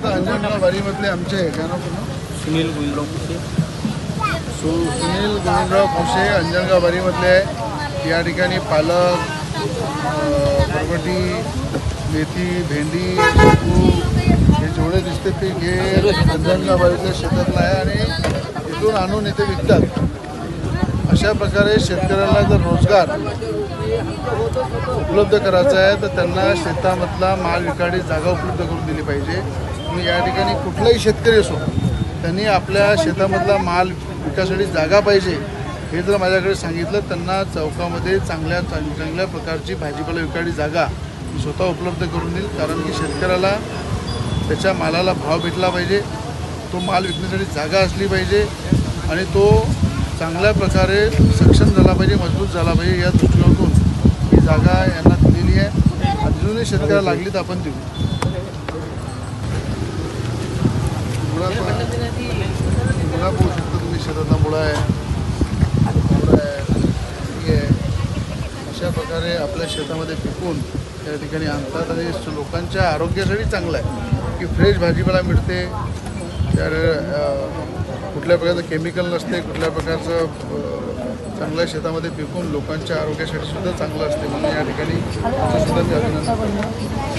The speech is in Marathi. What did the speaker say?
आता अंजनगाव वारीमधले आमचे सुनील गोविंदराव कुशे. सुनील गोविंदराव कुशे अंजनगाव वारीमधले आहे. या ठिकाणी पालक, बरबटी, मेथी, भेंडी, शेपू हे जेवढे दिसते ते हे अंजनगाव वारीतल्या शेतातलं आहे आणि इथून आणून इथे विकतात. अशा प्रकारे शेतकऱ्याला जर रोजगार उपलब्ध करायचा आहे तर त्यांना शेतामधला माल विकायची जागा उपलब्ध करून दिली पाहिजे. आणि या ठिकाणी कुठलाही शेतकरी असो त्यांनी आपल्या शेतामधला माल विकायसाठी जागा पाहिजे हे जर माझ्याकडे सांगितलं, त्यांना चौकामध्ये चांगल्या प्रकारची भाजीपाला विकायची जागा मी स्वतः उपलब्ध करून देईल. कारण की शेतकऱ्याला त्याच्या मालाला भाव भेटला पाहिजे, तो माल विकण्यासाठी जागा असली पाहिजे आणि तो चांगल्या प्रकारे सक्षम झाला पाहिजे, मजबूत झाला पाहिजे. या दृष्टिकोनातून ही जागा यांना दिलेली आहे. अजूनही शेतकऱ्याला लागली तर आपण देऊ. मुळा पाहू शकता तुम्ही, शेतातला मुळा आहे, अशा प्रकारे आपल्या शेतामध्ये पिकून या ठिकाणी आणतात आणि लोकांच्या आरोग्यासाठी चांगलं आहे की फ्रेश भाजीपाला मिळते. त्या कुठल्या प्रकारचं केमिकल नसते, कुठल्या प्रकारचं चांगल्या शेतामध्ये पिकून लोकांच्या आरोग्यासाठी सुद्धा चांगलं असते. म्हणून या ठिकाणी सुद्धा मी अभिनंदन करतो.